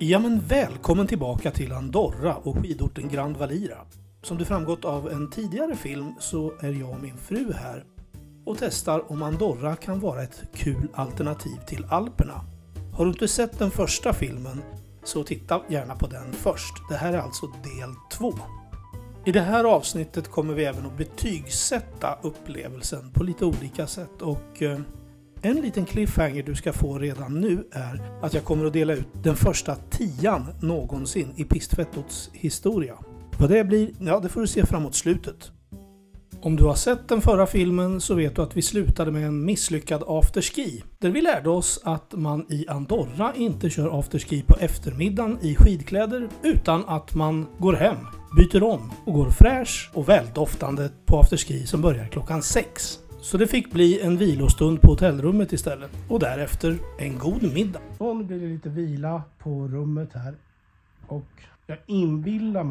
Ja men välkommen tillbaka till Andorra och skidorten Grand Valira. Som det framgått av en tidigare film så är jag och min fru här och testar om Andorra kan vara ett kul alternativ till Alperna. Har du inte sett den första filmen så titta gärna på den först. Det här är alltså del 2. I det här avsnittet kommer vi även att betygsätta upplevelsen på lite olika sätt och en liten cliffhanger du ska få redan nu är att jag kommer att dela ut den första 10 någonsin i Pistfettots historia. Vad det blir, ja det får du se framåt slutet. Om du har sett den förra filmen så vet du att vi slutade med en misslyckad afterski. Där vi lärde oss att man i Andorra inte kör afterski på eftermiddagen i skidkläder utan att man går hem, byter om och går fräsch och väldoftande på afterski som börjar klockan 6. Så det fick bli en vilostund på hotellrummet istället och därefter en god middag. Och nu blir det lite vila på rummet här och jag inbillar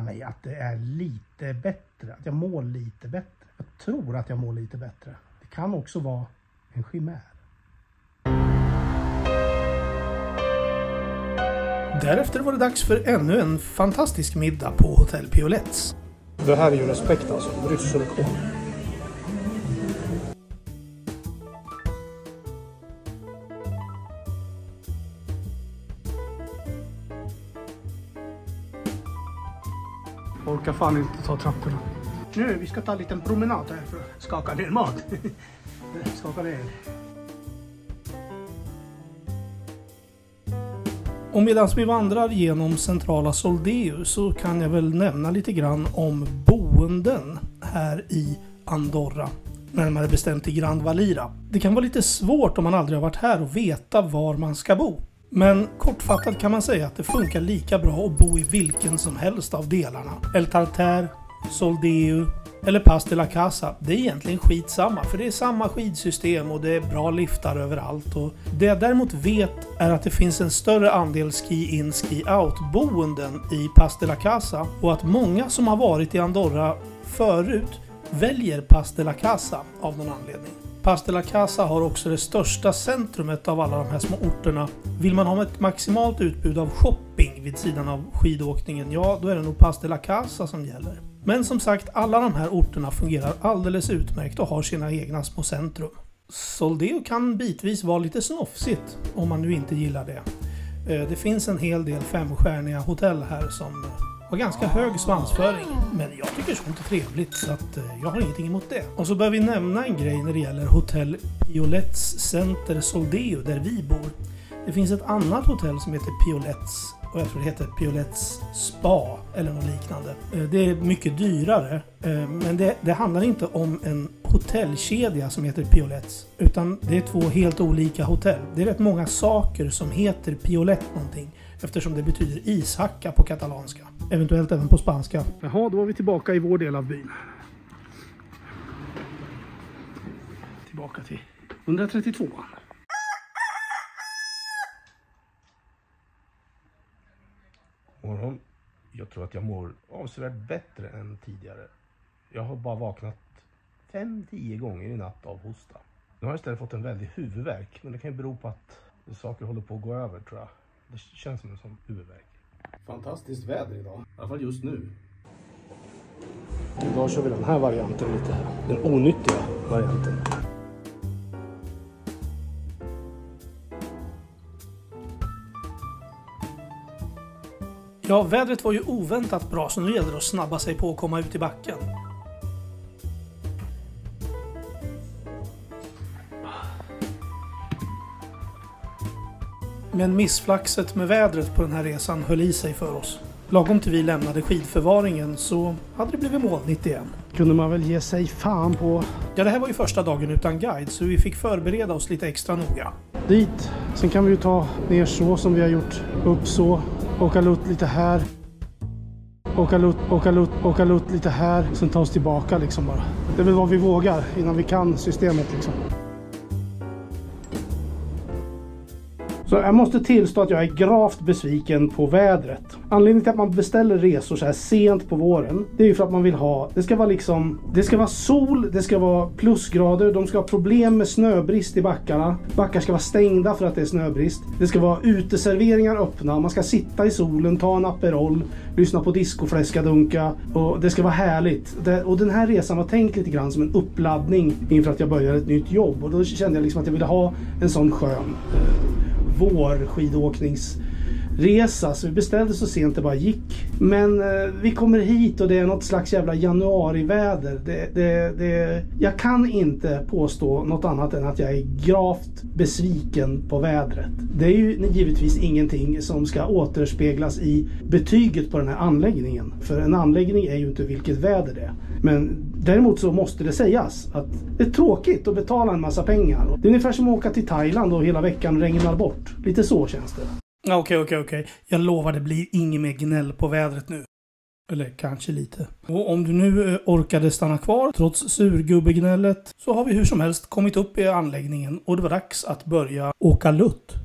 mig att det är lite bättre, att jag mår lite bättre. Jag tror att jag mår lite bättre. Det kan också vara en chimär. Därefter var det dags för ännu en fantastisk middag på Hotell Piolet's. Det här är ju respekt alltså, brysselkål. Orkar fan inte ta trapporna. Nu, vi ska ta en liten promenad här för att skaka ner mat. Skaka ner. Och medan vi vandrar genom centrala Soldeu så kan jag väl nämna lite grann om boenden här i Andorra. Närmare bestämt i Grand Valira. Det kan vara lite svårt om man aldrig har varit här och veta var man ska bo. Men kortfattat kan man säga att det funkar lika bra att bo i vilken som helst av delarna. El Tartare, Soldeu eller Pas de la Casa. Det är egentligen skitsamma för det är samma skidsystem och det är bra liftar överallt. Och det jag däremot vet är att det finns en större andel ski-in, ski-out boenden i Pas de la Casa och att många som har varit i Andorra förut väljer Pas de la Casa av någon anledning. Pas de la Casa har också det största centrumet av alla de här små orterna. Vill man ha ett maximalt utbud av shopping vid sidan av skidåkningen, ja då är det nog Pas de la Casa som gäller. Men som sagt, alla de här orterna fungerar alldeles utmärkt och har sina egna små centrum. Soldeu kan bitvis vara lite snofsigt om man nu inte gillar det. Det finns en hel del 5-stjärniga hotell här som har ganska hög svansföring, men jag tycker sånt är trevligt så att jag har ingenting emot det. Och så bör vi nämna en grej när det gäller Hotell Piolet's Center Soldeu där vi bor. Det finns ett annat hotell som heter Piolet's och jag tror det heter Piolet's Spa eller något liknande. Det är mycket dyrare, men det handlar inte om en hotellkedja som heter Piolet's utan det är 2 helt olika hotell. Det är rätt många saker som heter Piolet någonting eftersom det betyder ishacka på katalanska. Eventuellt även på spanska. Jaha, då var vi tillbaka i vår del av byn. Tillbaka till 132. Morgon. Jag tror att jag mår avsevärt bättre än tidigare. Jag har bara vaknat 5-10 gånger i natt av hosta. Nu har jag istället fått en väldig huvudvärk. Men det kan ju bero på att saker håller på att gå över tror jag. Det känns som en sån huvudvärk. Fantastiskt väder idag. I alla fall just nu. Idag kör vi den här varianten lite. Den onyttiga varianten. Ja, vädret var ju oväntat bra så nu gäller det att snabba sig på att komma ut i backen. Men missflaxet med vädret på den här resan höll i sig för oss. Lagom till vi lämnade skidförvaringen så hade det blivit molnigt igen. Kunde man väl ge sig fan på. Ja, det här var ju första dagen utan guide så vi fick förbereda oss lite extra noga. Dit, sen kan vi ju ta ner så som vi har gjort. Upp så, åka lutt lite här. Åka lutt lite här. Sen ta oss tillbaka liksom bara. Det är väl vad vi vågar innan vi kan systemet liksom. Så jag måste tillstå att jag är gravt besviken på vädret. Anledningen till att man beställer resor så här sent på våren, det är ju för att man vill ha, det ska vara sol, det ska vara plusgrader, de ska ha problem med snöbrist i backarna. Backar ska vara stängda för att det är snöbrist. Det ska vara uteserveringar öppna, man ska sitta i solen, ta en Aperol, lyssna på discofläskadunka och det ska vara härligt. Och den här resan var tänkt lite grann som en uppladdning inför att jag började ett nytt jobb. Och då kände jag liksom att jag ville ha en sån skön vårskidåkningsresa, så vi beställde så sent det bara gick. Men vi kommer hit och det är något slags jävla januariväder. Jag kan inte påstå något annat än att jag är gravt besviken på vädret. Det är ju givetvis ingenting som ska återspeglas i betyget på den här anläggningen. För en anläggning är ju inte vilket väder det är. Men däremot så måste det sägas att det är tråkigt att betala en massa pengar. Det är ungefär som att åka till Thailand och hela veckan regnar bort. Lite så känns det. Okej. Jag lovar, det blir inget mer gnäll på vädret nu. Eller kanske lite. Och om du nu orkade stanna kvar trots surgubbegnället, så har vi hur som helst kommit upp i anläggningen och det var dags att börja åka lutt.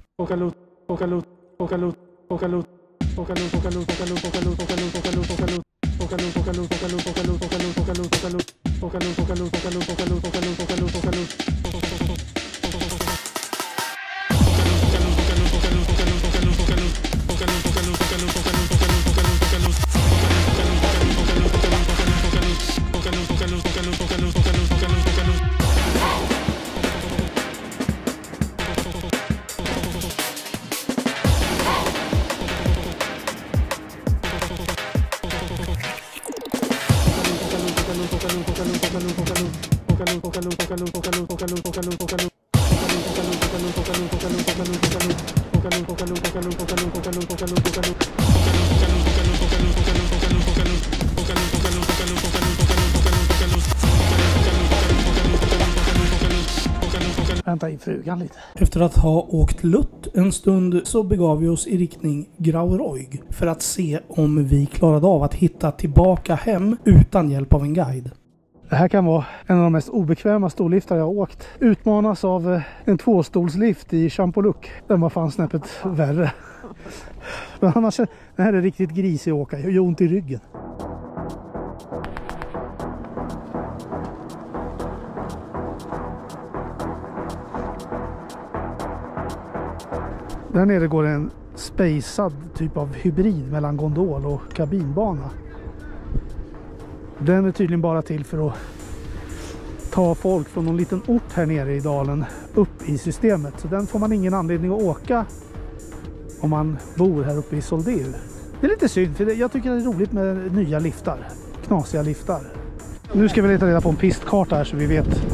Vänta in frugan lite. Efter att ha åkt lutt en stund så begav vi oss i riktning Grauroig för att se om vi klarade av att hitta tillbaka hem utan hjälp av en guide. Det här kan vara en av de mest obekväma storliftar jag har åkt. Utmanas av en tvåstolslift i Champoluk. Den var fan snäppet värre. Men annars, den här är riktigt grisig att åka. Jag gör ont i ryggen. Där nere går en spacad typ av hybrid mellan gondol och kabinbana. Den är tydligen bara till för att ta folk från någon liten ort här nere i dalen upp i systemet. Så den får man ingen anledning att åka om man bor här uppe i Soldeu. Det är lite synd, för jag tycker det är roligt med nya liftar. Knasiga liftar. Nu ska vi leta reda på en pistkarta här så vi vet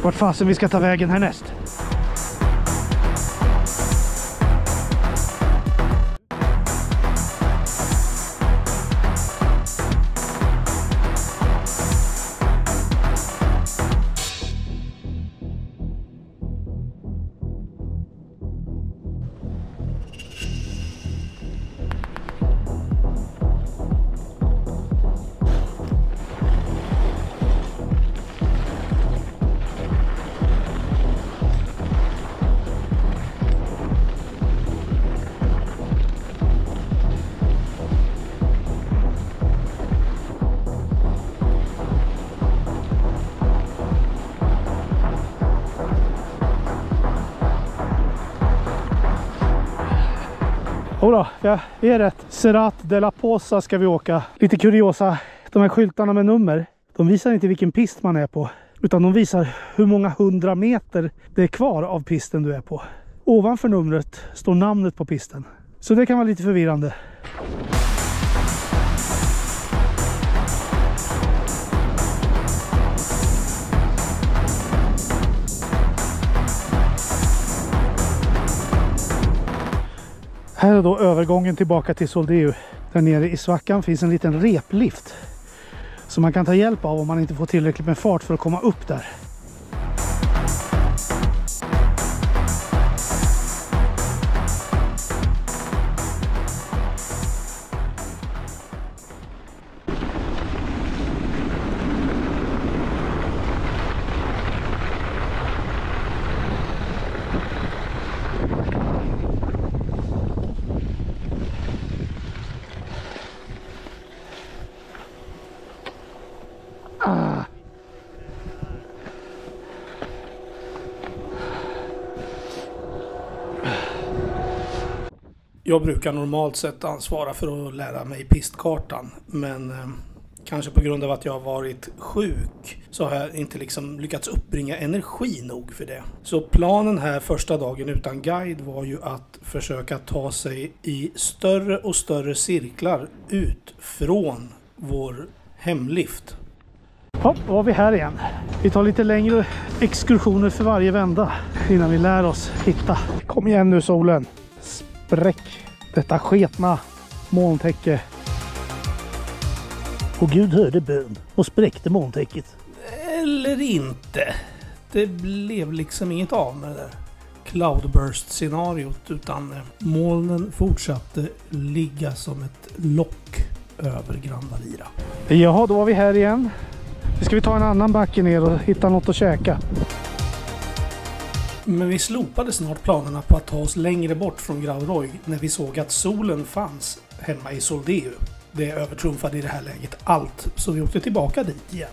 vart fasen vi ska ta vägen härnäst. Jodå, vi är rätt. Serrat de la Posa ska vi åka. Lite kuriosa, de här skyltarna med nummer, de visar inte vilken pist man är på. Utan de visar hur många 100 meter det är kvar av pisten du är på. Ovanför numret står namnet på pisten. Så det kan vara lite förvirrande. Här är då övergången tillbaka till Soldeu. Där nere i svackan finns en liten replift som man kan ta hjälp av om man inte får tillräckligt med fart för att komma upp där. Jag brukar normalt sett ansvara för att lära mig pistkartan, men kanske på grund av att jag har varit sjuk så har jag inte liksom lyckats uppbringa energi nog för det. Så planen här första dagen utan guide var ju att försöka ta sig i större och större cirklar ut från vår hemlift. Ja, då var vi här igen. Vi tar lite längre exkursioner för varje vända innan vi lär oss hitta. Kom igen nu solen. Spräck detta sketna molntäcke. Och Gud hörde bön och spräckte molntäcket. Eller inte. Det blev liksom inget av med det där cloudburst-scenariot, utan molnen fortsatte ligga som ett lock över Grand Valira. Jaha, då var vi här igen. Nu ska vi ta en annan backe ner och hitta något att käka. Men vi slopade snart planerna på att ta oss längre bort från Grauroy när vi såg att solen fanns hemma i Soldeu. Det övertrumfade i det här läget allt, så vi åkte tillbaka dit igen.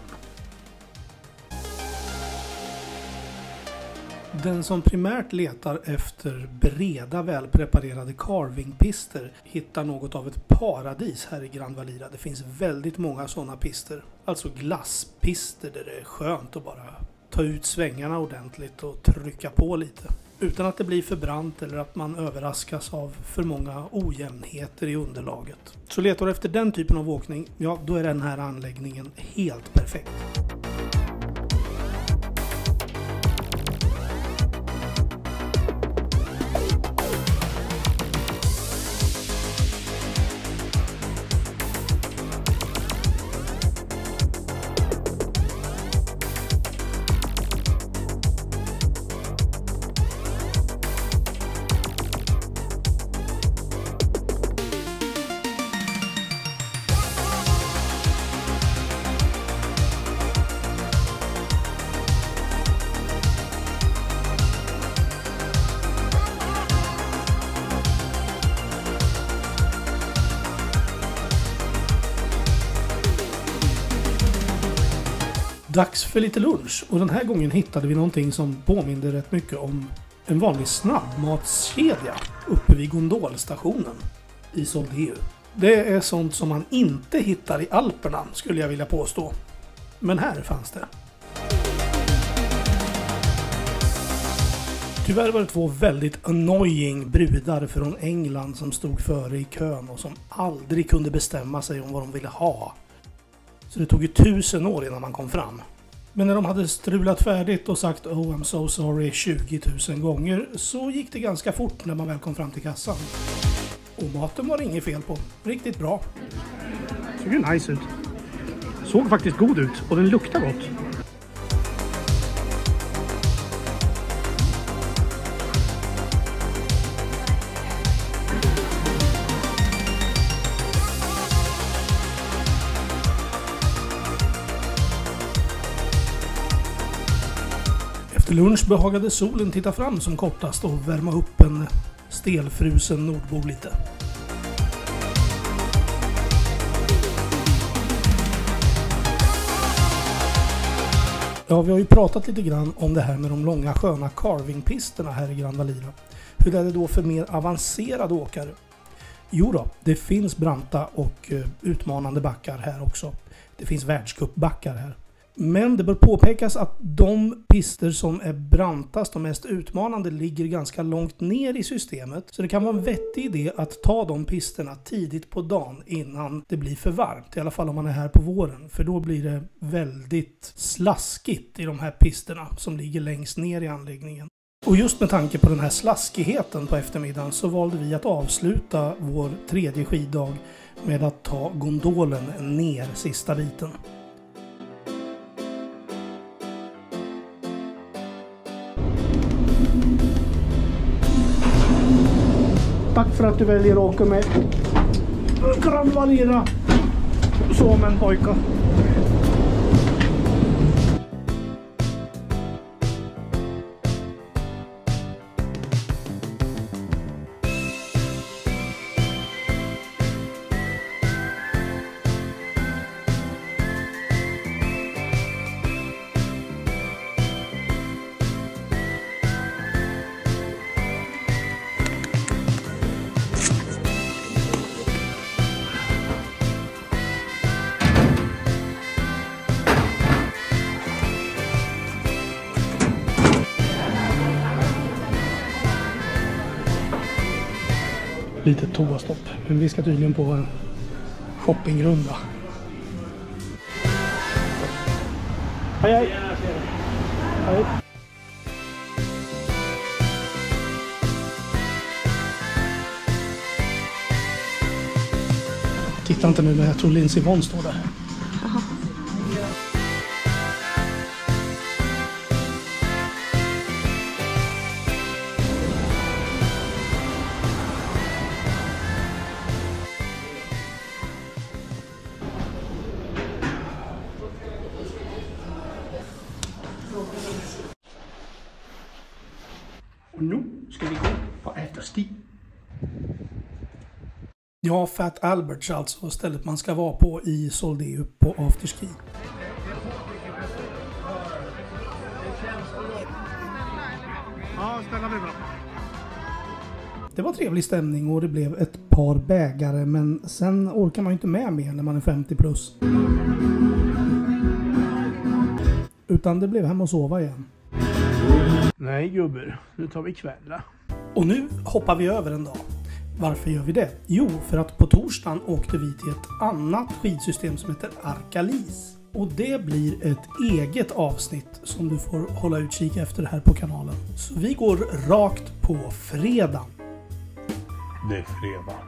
Den som primärt letar efter breda välpreparerade carvingpister hittar något av ett paradis här i Grand Valira. Det finns väldigt många sådana pister. Alltså glasspister där det är skönt att bara ta ut svängarna ordentligt och trycka på lite. Utan att det blir för brant eller att man överraskas av för många ojämnheter i underlaget. Så letar du efter den typen av åkning, ja då är den här anläggningen helt perfekt. Dags för lite lunch, och den här gången hittade vi någonting som påminner rätt mycket om en vanlig snabbmatskedja uppe vid gondolstationen i Soldeu. Det är sånt som man inte hittar i Alperna, skulle jag vilja påstå. Men här fanns det. Tyvärr var det två väldigt annoying brudar från England som stod före i kön och som aldrig kunde bestämma sig om vad de ville ha. Så det tog ju 1000 år innan man kom fram. Men när de hade strulat färdigt och sagt "Oh I'm so sorry" 20 000 gånger så gick det ganska fort när man väl kom fram till kassan. Och maten var det inget fel på. Riktigt bra. Såg ju nice ut. Såg faktiskt god ut och den luktar gott. Efter lunch behagade solen titta fram som kortast och värma upp en stelfrusen nordbo lite. Ja, vi har ju pratat lite grann om det här med de långa sköna carvingpisterna här i Grand Valira. Hur är det då för mer avancerade åkare? Jo då, det finns branta och utmanande backar här också. Det finns världscupbackar här. Men det bör påpekas att de pister som är brantast, de mest utmanande, ligger ganska långt ner i systemet. Så det kan vara en vettig idé att ta de pisterna tidigt på dagen innan det blir för varmt. I alla fall om man är här på våren. För då blir det väldigt slaskigt i de här pisterna som ligger längst ner i anläggningen. Och just med tanke på den här slaskigheten på eftermiddagen så valde vi att avsluta vår tredje skiddag med att ta gondolen ner sista biten. Tack för att du väljer att åka med Grand Valira som en pojke. litet toastopp. Men vi ska tydligen på en shoppingrunda. Hej hej! Hej! Titta inte nu, men jag tror Lindsey Vonn står där. Aha. Och nu ska vi gå på ätarsti. Ja, Fat Alberts alltså, stället man ska vara på i Soldeu på afterski. Ja, ställa mig bra. Det var trevlig stämning och det blev ett par bägare, men sen orkar man ju inte med mer när man är 50 plus. Utan det blev hem och sova igen. Nej gubbar, nu tar vi kväll. Och nu hoppar vi över en dag. Varför gör vi det? Jo, för att på torsdagen åkte vi till ett annat skidsystem som heter Arcalis. Och det blir ett eget avsnitt som du får hålla utkik efter här på kanalen. Så vi går rakt på fredag. Det är fredag.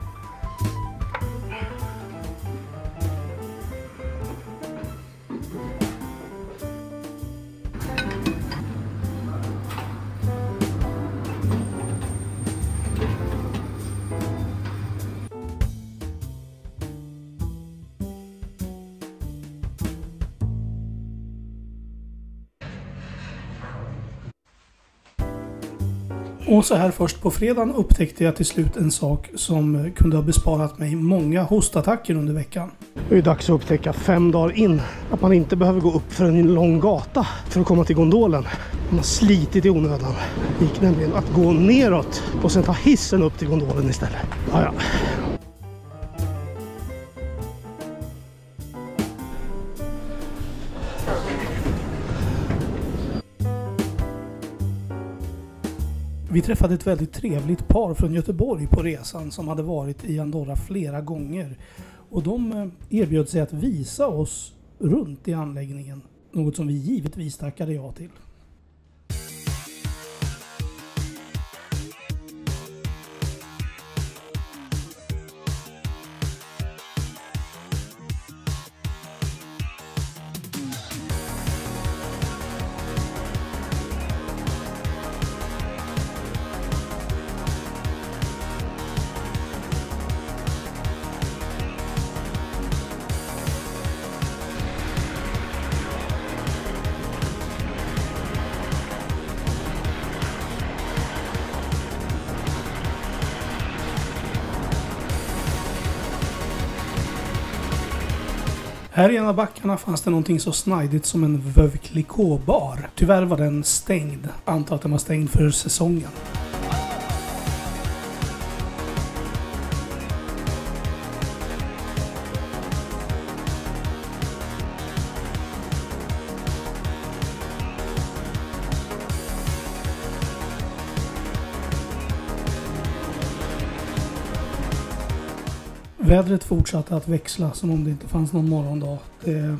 Och så här först på fredagen upptäckte jag till slut en sak som kunde ha besparat mig många hostattacker under veckan. Det är ju dags att upptäcka 5 dagar in att man inte behöver gå upp för en lång gata för att komma till gondolen. Man har slitit i onödan. Det gick nämligen att gå neråt och sen ta hissen upp till gondolen istället. Ja. Vi träffade ett väldigt trevligt par från Göteborg på resan som hade varit i Andorra flera gånger. Och de erbjöd sig att visa oss runt i anläggningen. Något som vi givetvis tackade ja till. Här i en av backarna fanns det någonting så snajdigt som en Veuve Clicquot-bar. Tyvärr var den stängd. Antar att den var stängd för säsongen. Vädret fortsatte att växla som om det inte fanns någon morgondag. Det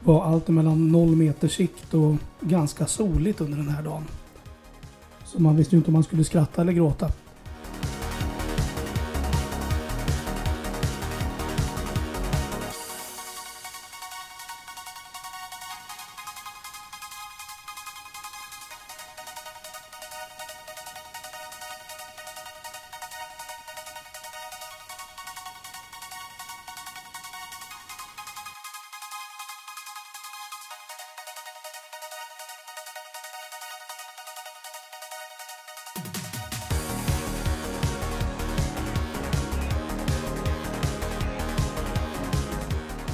var allt mellan 0 meter sikt och ganska soligt under den här dagen. Så man visste ju inte om man skulle skratta eller gråta.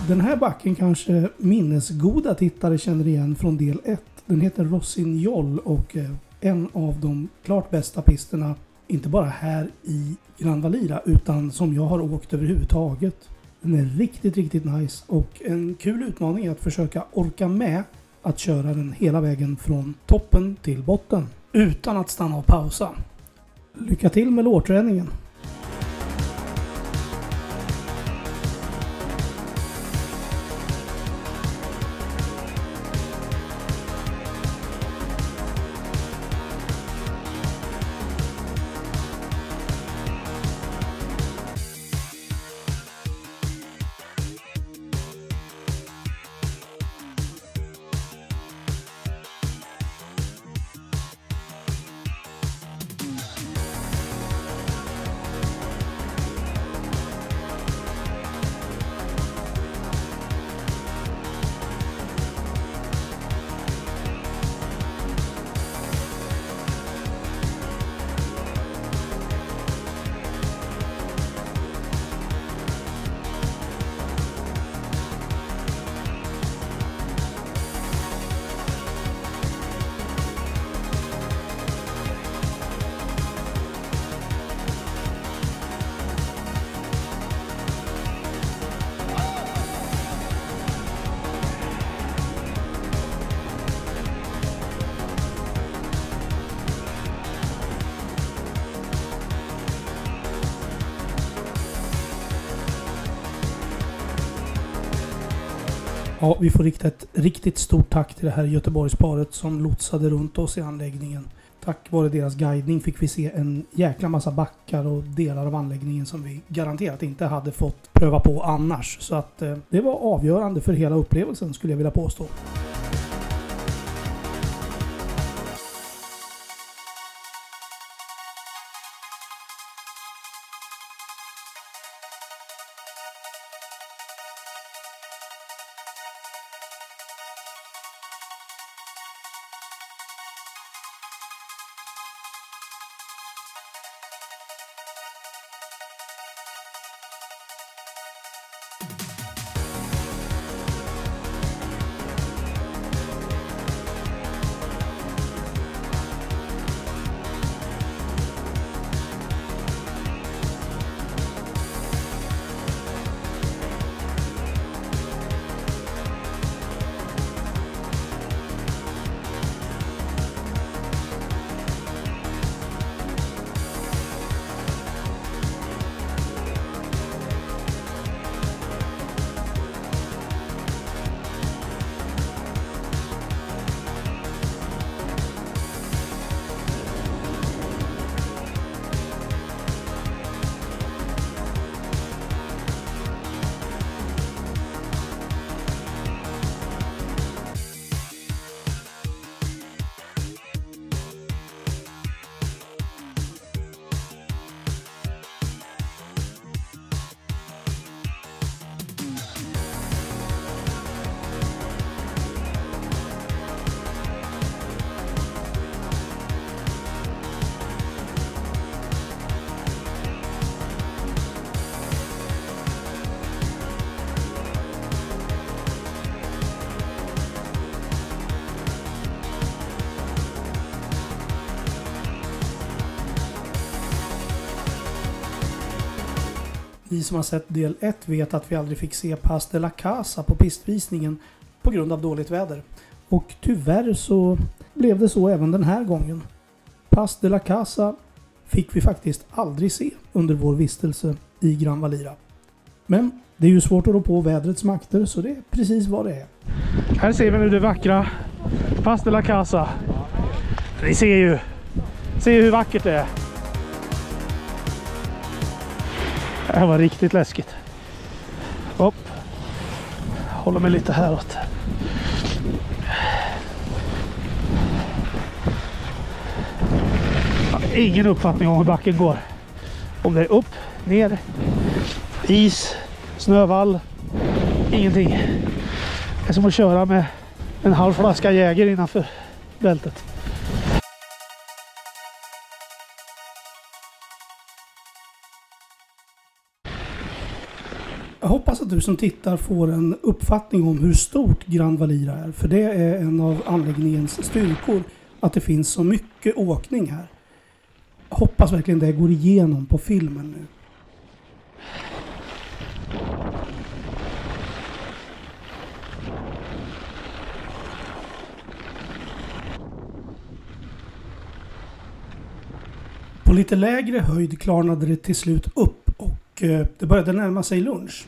Den här backen kanske minnesgoda tittare känner igen från del 1. Den heter Rossignol och en av de klart bästa pisterna, inte bara här i Gran Valira utan som jag har åkt överhuvudtaget. Den är riktigt, riktigt nice och en kul utmaning är att försöka orka med att köra den hela vägen från toppen till botten utan att stanna och pausa. Lycka till med lårträningen! Ja, vi får rikta ett riktigt stort tack till det här Göteborgsparet som lotsade runt oss i anläggningen. Tack vare deras guidning fick vi se en jäkla massa backar och delar av anläggningen som vi garanterat inte hade fått pröva på annars. Så att det var avgörande för hela upplevelsen skulle jag vilja påstå. Ni som har sett del 1 vet att vi aldrig fick se Pas de la Casa på pistvisningen på grund av dåligt väder. Och tyvärr så blev det så även den här gången. Pas de la Casa fick vi faktiskt aldrig se under vår vistelse i Gran Valira. Men det är ju svårt att rå på vädrets makter så det är precis vad det är. Här ser vi nu det vackra Pas de la Casa. Ni ser ju hur vackert det är. Det här var riktigt läskigt. Upp. Håller mig lite häråt. Jag har ingen uppfattning om hur backen går. Om det är upp, ner, is, snövall, ingenting. Det är som att köra med en halv flaska Jäger innanför bältet. Jag hoppas att du som tittar får en uppfattning om hur stort Gran Valira är. För det är en av anläggningens styrkor att det finns så mycket åkning här. Jag hoppas verkligen det går igenom på filmen nu. På lite lägre höjd klarnade det till slut upp och det började närma sig lunch.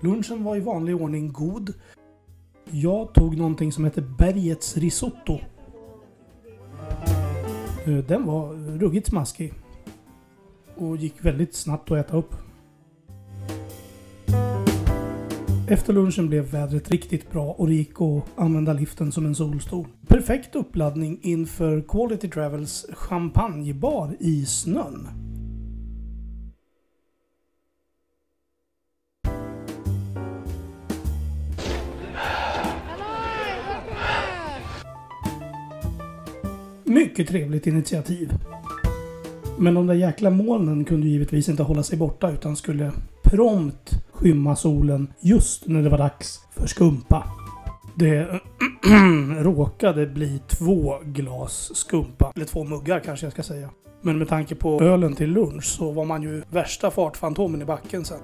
Lunchen var i vanlig ordning god. Jag tog någonting som heter bergets risotto. Den var ruggigt smaskig. Och gick väldigt snabbt att äta upp. Efter lunchen blev vädret riktigt bra och det gick att använda liften som en solstol. Perfekt uppladdning inför Quality Travels champagnebar i snön. Mycket trevligt initiativ. Men de där jäkla molnen kunde givetvis inte hålla sig borta utan skulle prompt skymma solen just när det var dags för skumpa. Det råkade bli 2 glas skumpa. Eller 2 muggar kanske jag ska säga. Men med tanke på ölen till lunch så var man ju värsta fartfantomen i backen sen.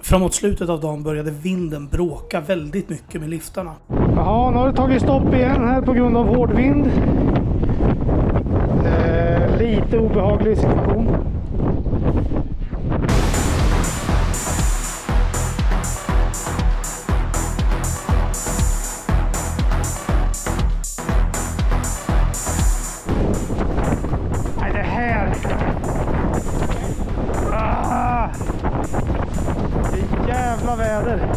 Framåt slutet av dagen började vinden bråka väldigt mycket med liftarna. Jaha, nu har det tagit stopp igen här på grund av hård vind. Lite obehaglig situation. Nej, det här... Det jävla väder.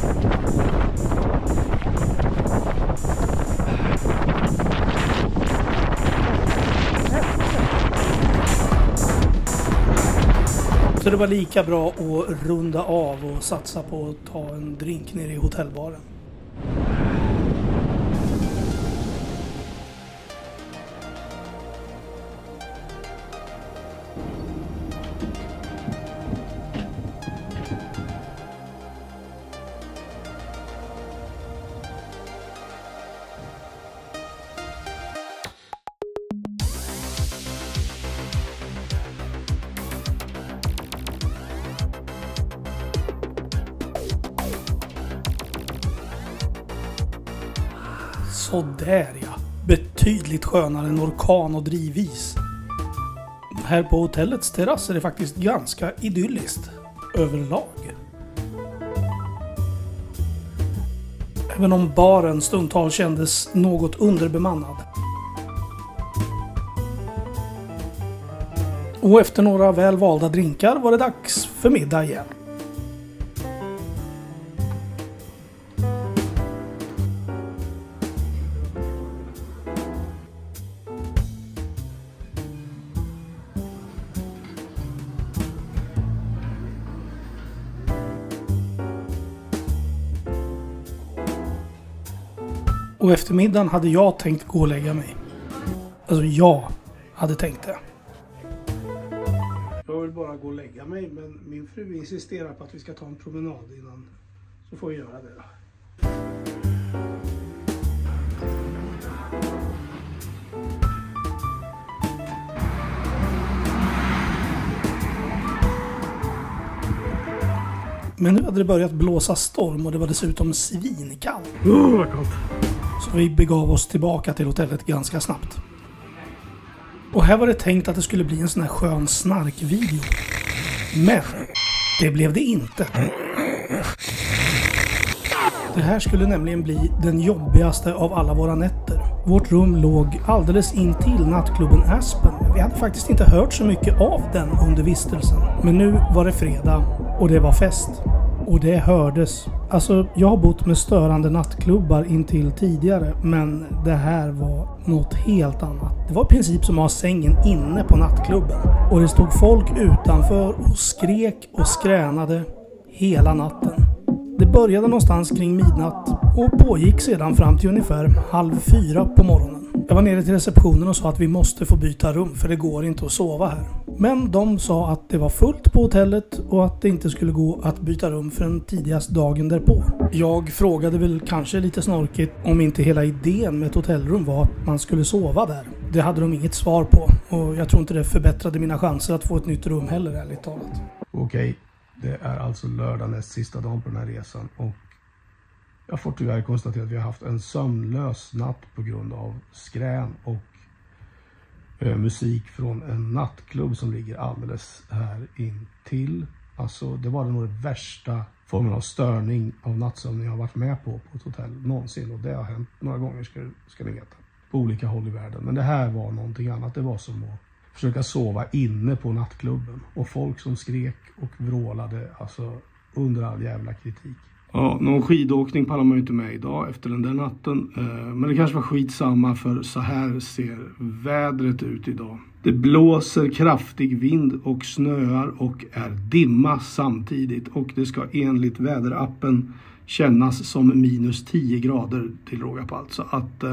Så det var lika bra att runda av och satsa på att ta en drink nere i hotellbaren. Så där ja. Betydligt skönare än orkan och drivis. Här på hotellets terrass är det faktiskt ganska idylliskt överlag. Även om baren stundtal kändes något underbemannad. Och efter några väl valda drinkar var det dags för middag igen. Och efter middagen hade jag tänkt gå och lägga mig. Alltså jag hade tänkt det. Jag vill bara gå och lägga mig, men min fru insisterar på att vi ska ta en promenad innan. Så får vi göra det då. Men nu hade det börjat blåsa storm och det var dessutom svinkallt. Vad kallt. Så vi begav oss tillbaka till hotellet ganska snabbt. Och här var det tänkt att det skulle bli en sån här skön snarkvideo. Men det blev det inte. Det här skulle nämligen bli den jobbigaste av alla våra nätter. Vårt rum låg alldeles intill nattklubben Aspen. Vi hade faktiskt inte hört så mycket av den under vistelsen. Men nu var det fredag och det var fest. Och det hördes. Alltså, jag har bott med störande nattklubbar intill tidigare, men det här var något helt annat. Det var i princip som att ha sängen inne på nattklubben. Och det stod folk utanför och skrek och skränade hela natten. Det började någonstans kring midnatt och pågick sedan fram till ungefär 3:30 på morgonen. Jag var nere till receptionen och sa att vi måste få byta rum för det går inte att sova här. Men de sa att det var fullt på hotellet och att det inte skulle gå att byta rum förrän tidigast dagen därpå. Jag frågade väl kanske lite snorkigt om inte hela idén med ett hotellrum var att man skulle sova där. Det hade de inget svar på och jag tror inte det förbättrade mina chanser att få ett nytt rum heller, ärligt talat. Okej, det är alltså lördag näst sista dagen på den här resan och jag får tyvärr konstatera att vi har haft en sömnlös natt på grund av skrän och musik från en nattklubb som ligger alldeles här intill. Alltså det var nog den värsta formen av störning av nattsömn jag har varit med på ett hotell någonsin, och det har hänt några gånger ska ni veta, på olika håll i världen. Men det här var någonting annat. Det var som att försöka sova inne på nattklubben och folk som skrek och vrålade, alltså under all jävla kritik. Ja, någon skidåkning pallar man ju inte med idag efter den där natten. Men det kanske var skitsamma, för så här ser vädret ut idag. Det blåser kraftig vind och snöar och är dimma samtidigt. Och det ska enligt väderappen kännas som minus 10 grader till råga på allt. Så att,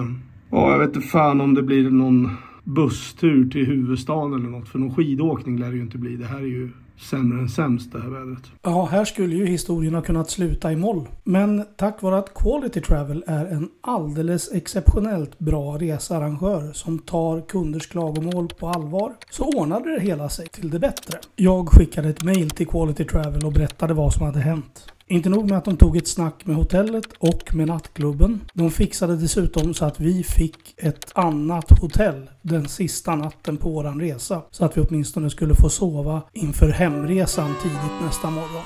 jag vet inte fan om det blir någon busstur till huvudstaden eller något. För någon skidåkning lär det ju inte bli. Det här är ju sämre än sämst, det här vädret. Ja, här skulle ju historien ha kunnat sluta i moll. Men tack vare att Quality Travel är en alldeles exceptionellt bra researrangör som tar kunders klagomål på allvar, så ordnade det hela sig till det bättre. Jag skickade ett mail till Quality Travel och berättade vad som hade hänt. Inte nog med att de tog ett snack med hotellet och med nattklubben. De fixade dessutom så att vi fick ett annat hotell den sista natten på våran resa. Så att vi åtminstone skulle få sova inför hemresan tidigt nästa morgon.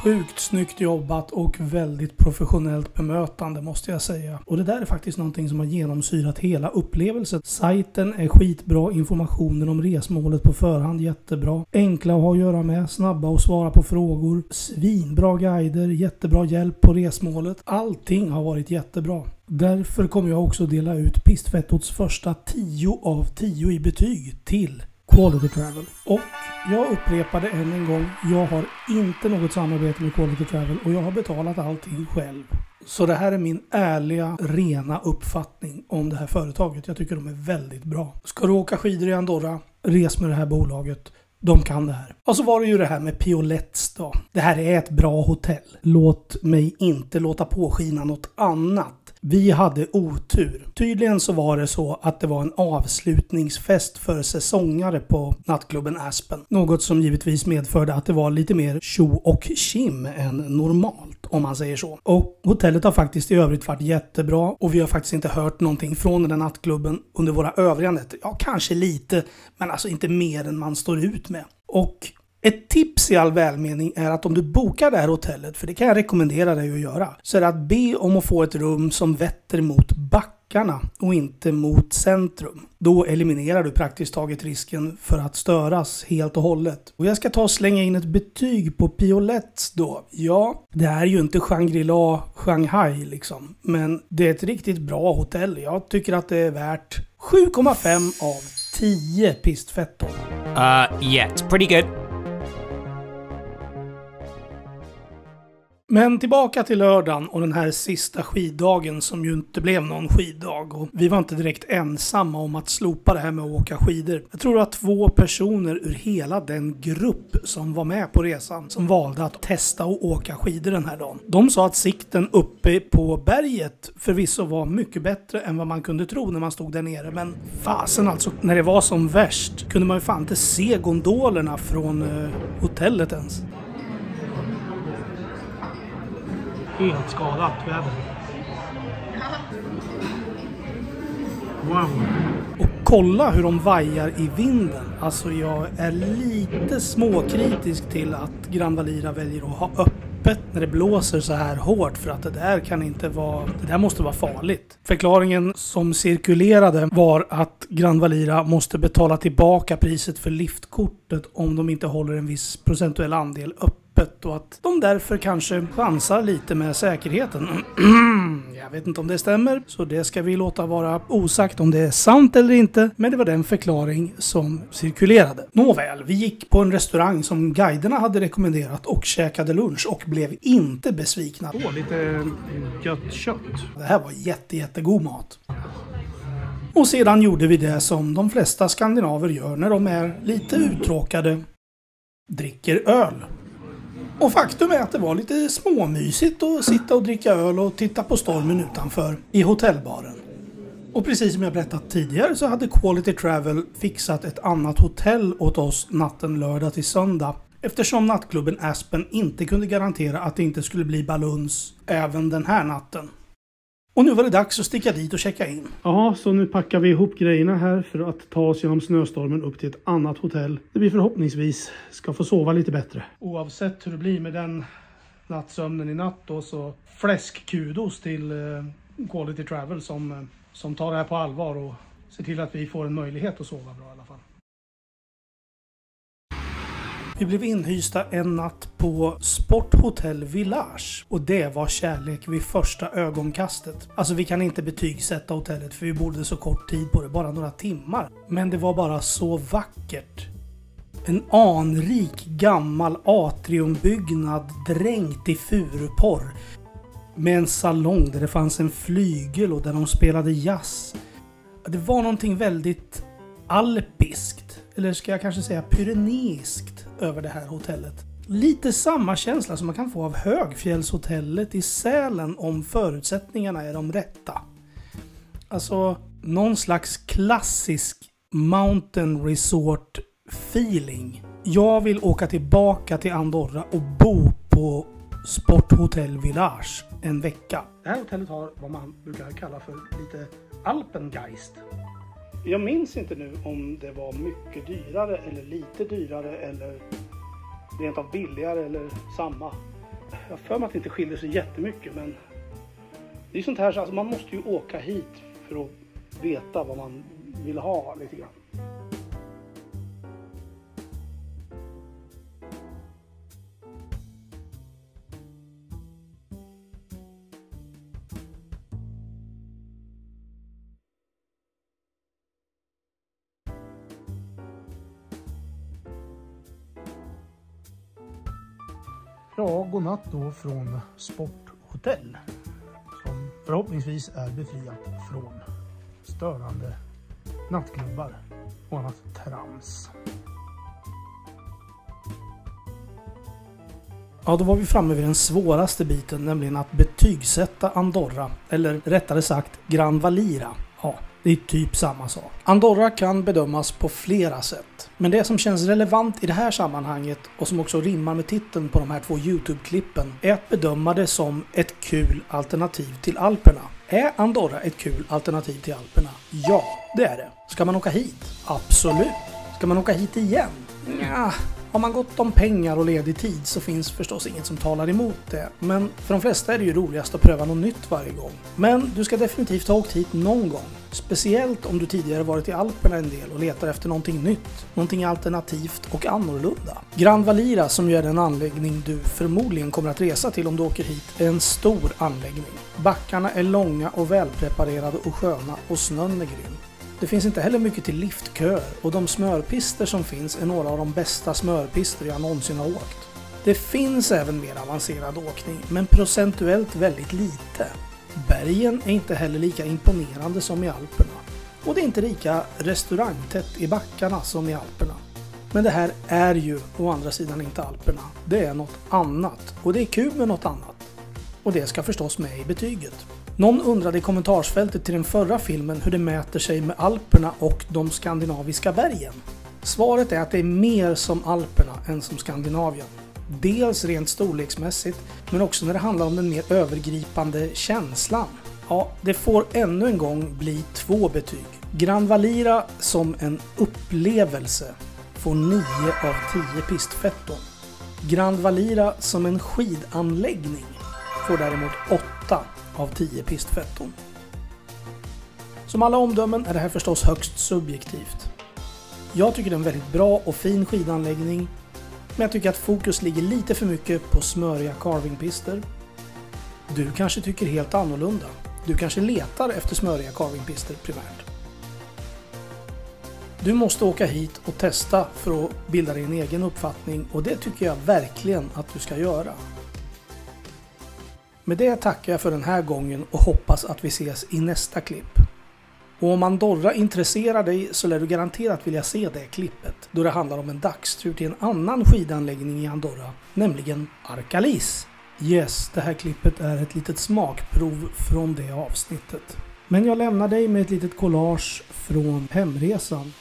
Sjukt snyggt jobbat och väldigt professionellt bemötande måste jag säga. Och det där är faktiskt någonting som har genomsyrat hela upplevelsen. Sajten är skitbra, informationen om resmålet på förhand jättebra. Enkla att ha att göra med, snabba att svara på frågor. Svinbra guider, jättebra hjälp på resmålet. Allting har varit jättebra. Därför kommer jag också dela ut Pistfettots första 10 av 10 i betyg till Quality Travel. Och jag upprepade än en gång, jag har inte något samarbete med Quality Travel och jag har betalat allting själv. Så det här är min ärliga, rena uppfattning om det här företaget. Jag tycker de är väldigt bra. Ska du åka skidor i Andorra, res med det här bolaget. De kan det här. Och så var det ju det här med Piolets då. Det här är ett bra hotell. Låt mig inte låta påskina något annat. Vi hade otur. Tydligen så var det så att det var en avslutningsfest för säsongare på nattklubben Aspen. Något som givetvis medförde att det var lite mer tjo och kim än normalt, om man säger så. Och hotellet har faktiskt i övrigt varit jättebra och vi har faktiskt inte hört någonting från den här nattklubben under våra övriga nätter. Ja, kanske lite, men alltså inte mer än man står ut med. Och ett tips i all välmening är att om du bokar det här hotellet, för det kan jag rekommendera dig att göra, så är det att be om att få ett rum som vetter mot backarna och inte mot centrum. Då eliminerar du praktiskt taget risken för att störas helt och hållet. Och jag ska ta och slänga in ett betyg på Piolets då. Ja, det är ju inte Shangri-La, Shanghai liksom, men det är ett riktigt bra hotell. Jag tycker att det är värt 7,5 av 10 pistfettor. Yeah, it's pretty good. Men tillbaka till lördagen och den här sista skiddagen som ju inte blev någon skiddag. Och vi var inte direkt ensamma om att slopa det här med att åka skidor. Jag tror att 2 personer ur hela den grupp som var med på resan som valde att testa att åka skidor den här dagen. De sa att sikten uppe på berget förvisso var mycket bättre än vad man kunde tro när man stod där nere. Men fasen alltså, när det var som värst kunde man ju fan inte se gondolerna från hotellet ens. Helt skadat väder. Wow. Och kolla hur de vajar i vinden. Alltså jag är lite småkritisk till att Grand Valira väljer att ha öppet när det blåser så här hårt, för att det där måste vara farligt. Förklaringen som cirkulerade var att Grand Valira måste betala tillbaka priset för liftkortet om de inte håller en viss procentuell andel öppet. Och att de därför kanske chansar lite med säkerheten. Jag vet inte om det stämmer, så det ska vi låta vara osagt om det är sant eller inte. Men det var den förklaring som cirkulerade. Nåväl, vi gick på en restaurang som guiderna hade rekommenderat och käkade lunch och blev inte besvikna. Lite gött kött. Det här var jättegod mat. Och sedan gjorde vi det som de flesta skandinaver gör när de är lite uttråkade. Dricker öl. Och faktum är att det var lite småmysigt att sitta och dricka öl och titta på stormen utanför i hotellbaren. Och precis som jag berättat tidigare så hade Quality Travel fixat ett annat hotell åt oss natten lördag till söndag. Eftersom nattklubben Aspen inte kunde garantera att det inte skulle bli baluns även den här natten. Och nu var det dags att sticka dit och checka in. Ja, så nu packar vi ihop grejerna här för att ta oss genom snöstormen upp till ett annat hotell. Där vi förhoppningsvis ska få sova lite bättre. Oavsett hur det blir med den nattsömnen i natt då, så fläskkudos till Quality Travel som tar det här på allvar och ser till att vi får en möjlighet att sova bra i alla fall. Vi blev inhysta en natt på Sporthotell Village och det var kärlek vid första ögonkastet. Alltså vi kan inte betygsätta hotellet för vi bodde så kort tid på det, bara några timmar. Men det var bara så vackert. En anrik gammal atriumbyggnad dränkt i furuporr. Med en salong där det fanns en flygel och där de spelade jazz. Det var någonting väldigt alpiskt, eller ska jag kanske säga pyreneiskt, över det här hotellet. Lite samma känsla som man kan få av Högfjällshotellet i Sälen om förutsättningarna är de rätta. Alltså någon slags klassisk mountain resort feeling. Jag vill åka tillbaka till Andorra och bo på Sporthotell Village en vecka. Det här hotellet har vad man brukar kalla för lite Alpengeist. Jag minns inte nu om det var mycket dyrare eller lite dyrare eller rent av billigare eller samma. Jag för mig att det inte skiljer sig jättemycket, men det är sånt här så alltså man måste ju åka hit för att veta vad man vill ha lite grann. Ja, godnatt då från Sporthotell som förhoppningsvis är befriat från störande nattklubbar och annat trams. Ja, då var vi framme vid den svåraste biten, nämligen att betygsätta Andorra, eller rättare sagt Gran Valira. Ja, det är typ samma sak. Andorra kan bedömas på flera sätt. Men det som känns relevant i det här sammanhanget och som också rimmar med titeln på de här 2 YouTube-klippen är att bedöma det som ett kul alternativ till Alperna. Är Andorra ett kul alternativ till Alperna? Ja, det är det. Ska man åka hit? Absolut. Ska man åka hit igen? Ja. Har man gott om pengar och ledig tid så finns förstås inget som talar emot det. Men för de flesta är det ju roligast att pröva något nytt varje gång. Men du ska definitivt ha åkt hit någon gång. Speciellt om du tidigare varit i Alperna en del och letar efter någonting nytt. Någonting alternativt och annorlunda. Gran Valira, som ju är den anläggning du förmodligen kommer att resa till om du åker hit, är en stor anläggning. Backarna är långa och välpreparerade och sköna och snön är grym. Det finns inte heller mycket till liftköer och de smörpister som finns är några av de bästa smörpister jag någonsin har åkt. Det finns även mer avancerad åkning, men procentuellt väldigt lite. Bergen är inte heller lika imponerande som i Alperna. Och det är inte lika restaurangtätt i backarna som i Alperna. Men det här är ju å andra sidan inte Alperna. Det är något annat. Och det är kul med något annat. Och det ska förstås med i betyget. Någon undrade i kommentarsfältet till den förra filmen hur det mäter sig med Alperna och de skandinaviska bergen. Svaret är att det är mer som Alperna än som Skandinavien. Dels rent storleksmässigt, men också när det handlar om den mer övergripande känslan. Ja, det får ännu en gång bli 2 betyg. Gran Valira som en upplevelse får 9 av 10 pistfetton. Gran Valira som en skidanläggning får däremot 8 av 10 pistfetton. Som alla omdömen är det här förstås högst subjektivt. Jag tycker det är en väldigt bra och fin skidanläggning, men jag tycker att fokus ligger lite för mycket på smöriga carvingpister. Du kanske tycker helt annorlunda. Du kanske letar efter smöriga carvingpister primärt. Du måste åka hit och testa för att bilda din egen uppfattning, och det tycker jag verkligen att du ska göra. Med det tackar jag för den här gången och hoppas att vi ses i nästa klipp. Och om Andorra intresserar dig så lär du garanterat vilja se det klippet, då det handlar om en dagstur till en annan skidanläggning i Andorra, nämligen Arcalis. Yes, det här klippet är ett litet smakprov från det avsnittet. Men jag lämnar dig med ett litet collage från hemresan